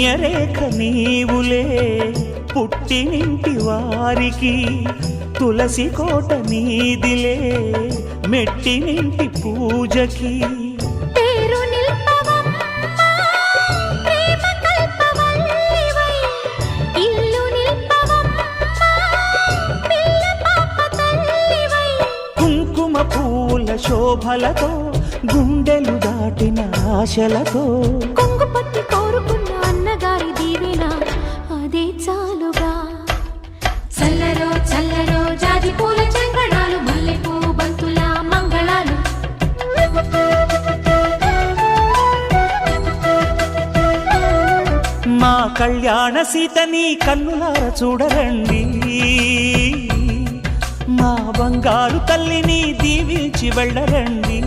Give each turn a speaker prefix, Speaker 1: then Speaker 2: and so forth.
Speaker 1: పుణ్యరేఖ నీవులే పుట్టినింటి వారికి, తులసి కోట నీదిలే మెట్టినింటి పూజకి. కుంకుమ పూల శోభలతో గుండెలు దాటిన ఆశలతో
Speaker 2: కొంగు పట్టి కోరుకున్న అన్నగారి దీవెన అదే చాలుగా. చల్లరో చల్లరో జాజి పూల చంగడాలు, మల్లెపూ బంతుల మంగళాలు.
Speaker 1: మా కళ్యాణ సీతని కన్నులార చూడరండి, మా బంగారు తల్లిని దీవించి వెళ్ళరండి.